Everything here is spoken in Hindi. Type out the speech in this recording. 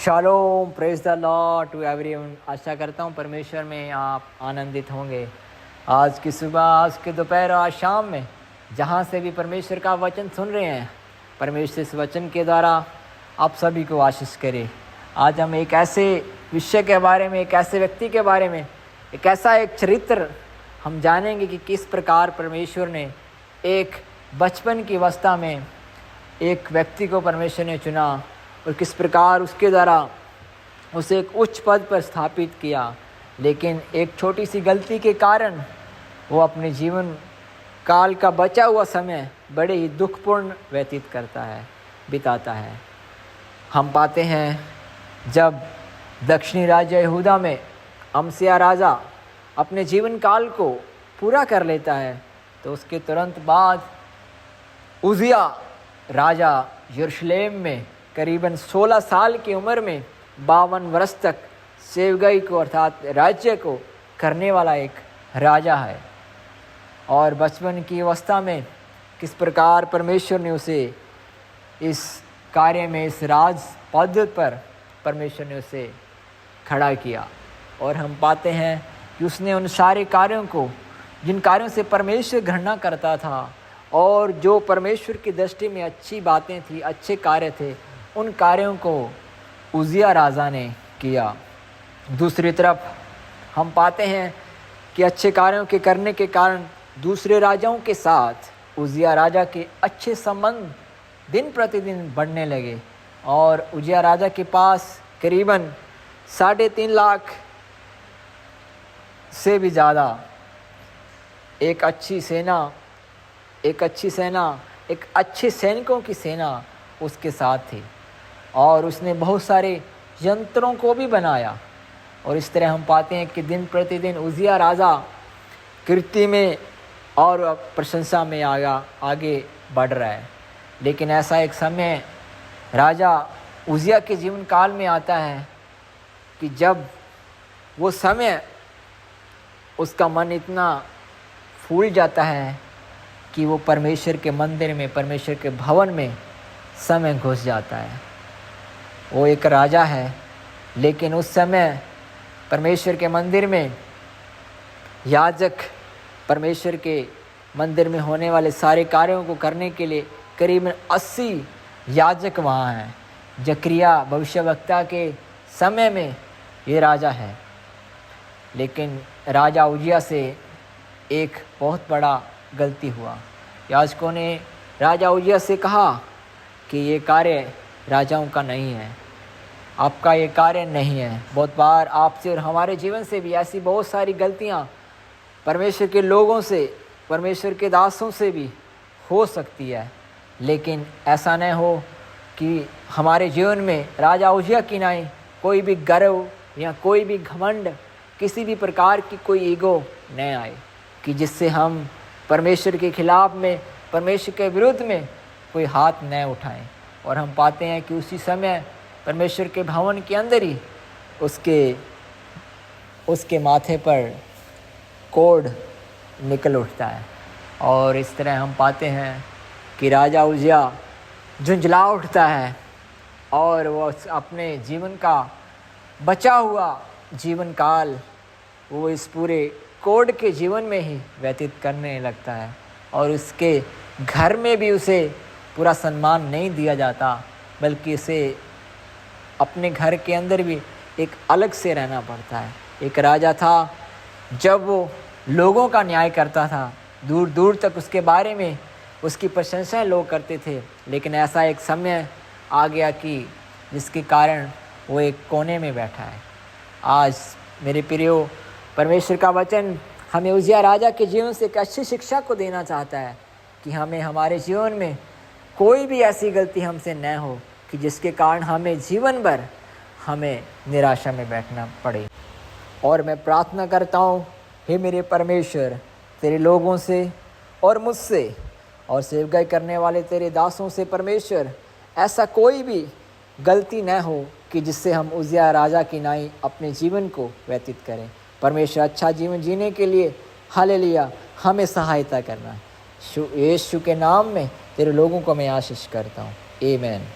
Shalom, praise the Lord to everyone. आशा करता हूँ परमेश्वर में आप आनंदित होंगे। आज की सुबह, आज के दोपहर और आज शाम में जहाँ से भी परमेश्वर का वचन सुन रहे हैं, परमेश्वर इस वचन के द्वारा आप सभी को आशीष करे। आज हम एक ऐसे विषय के बारे में, एक ऐसे व्यक्ति के बारे में, एक ऐसा एक चरित्र हम जानेंगे कि किस प्रकार परमेश्वर ने एक बचपन की अवस्था में एक व्यक्ति को परमेश्वर ने चुना और किस प्रकार उसके द्वारा उसे एक उच्च पद पर स्थापित किया। लेकिन एक छोटी सी गलती के कारण वो अपने जीवन काल का बचा हुआ समय बड़े ही दुखपूर्ण व्यतीत बिताता है। हम पाते हैं जब दक्षिणी राज्य यहूदा में अमस्याह राजा अपने जीवन काल को पूरा कर लेता है, तो उसके तुरंत बाद उजिया राजा यरूशलेम में करीबन 16 साल की उम्र में 52 वर्ष तक सेवकाई को अर्थात राज्य को करने वाला एक राजा है। और बचपन की अवस्था में किस प्रकार परमेश्वर ने उसे इस कार्य में, इस राज पद पर परमेश्वर ने उसे खड़ा किया। और हम पाते हैं कि उसने उन सारे कार्यों को, जिन कार्यों से परमेश्वर घृणा करता था और जो परमेश्वर की दृष्टि में अच्छी बातें थी, अच्छे कार्य थे, उन कार्यों को उजिया राजा ने किया। दूसरी तरफ हम पाते हैं कि अच्छे कार्यों के करने के कारण दूसरे राजाओं के साथ उजिया राजा के अच्छे संबंध दिन प्रतिदिन बढ़ने लगे और उजिया राजा के पास करीबन 3.5 लाख से भी ज़्यादा एक अच्छे सैनिकों की सेना उसके साथ थी। और उसने बहुत सारे यंत्रों को भी बनाया। और इस तरह हम पाते हैं कि दिन प्रतिदिन उजिया राजा कीर्ति में और प्रशंसा में आगे बढ़ रहा है। लेकिन ऐसा एक समय राजा उजिया के जीवन काल में आता है कि जब वो समय उसका मन इतना फूल जाता है कि वो परमेश्वर के मंदिर में, परमेश्वर के भवन में समय घुस जाता है। वो एक राजा है, लेकिन उस समय परमेश्वर के मंदिर में याजक परमेश्वर के मंदिर में होने वाले सारे कार्यों को करने के लिए करीबन 80 याजक वहाँ हैं। जकरिया भविष्यवक्ता के समय में ये राजा है। लेकिन राजा उजिया से एक बहुत बड़ा गलती हुआ। याजकों ने राजा उजिया से कहा कि ये कार्य राजाओं का नहीं है, आपका ये कार्य नहीं है। बहुत बार आपसे और हमारे जीवन से भी ऐसी बहुत सारी गलतियाँ परमेश्वर के लोगों से, परमेश्वर के दासों से भी हो सकती है। लेकिन ऐसा न हो कि हमारे जीवन में राजा उजिया की नहीं कोई भी गर्व या कोई भी घमंड, किसी भी प्रकार की कोई ईगो न आए कि जिससे हम परमेश्वर के खिलाफ में, परमेश्वर के विरुद्ध में कोई हाथ न उठाएं। और हम पाते हैं कि उसी समय परमेश्वर के भवन के अंदर ही उसके माथे पर कोढ़ निकल उठता है। और इस तरह हम पाते हैं कि राजा उजिया झुंझला उठता है और वो अपने जीवन का बचा हुआ जीवन काल वो इस पूरे कोढ़ के जीवन में ही व्यतीत करने लगता है। और उसके घर में भी उसे पूरा सम्मान नहीं दिया जाता, बल्कि उसे अपने घर के अंदर भी एक अलग से रहना पड़ता है। एक राजा था, जब वो लोगों का न्याय करता था, दूर दूर तक उसके बारे में उसकी प्रशंसाएं लोग करते थे। लेकिन ऐसा एक समय आ गया कि जिसके कारण वो एक कोने में बैठा है। आज मेरे प्रियो, परमेश्वर का वचन हमें उजिया राजा के जीवन से एक अच्छी शिक्षा को देना चाहता है कि हमें हमारे जीवन में कोई भी ऐसी गलती हमसे न हो कि जिसके कारण हमें जीवन भर हमें निराशा में बैठना पड़े। और मैं प्रार्थना करता हूँ, हे मेरे परमेश्वर, तेरे लोगों से और मुझसे और सेवकाई करने वाले तेरे दासों से परमेश्वर, ऐसा कोई भी गलती न हो कि जिससे हम उजिया राजा की नाई अपने जीवन को व्यतीत करें। परमेश्वर अच्छा जीवन जीने के लिए हालेलुया हमें सहायता करना। यीशु के नाम में तेरे लोगों को मैं आशीष करता हूँ। आमीन।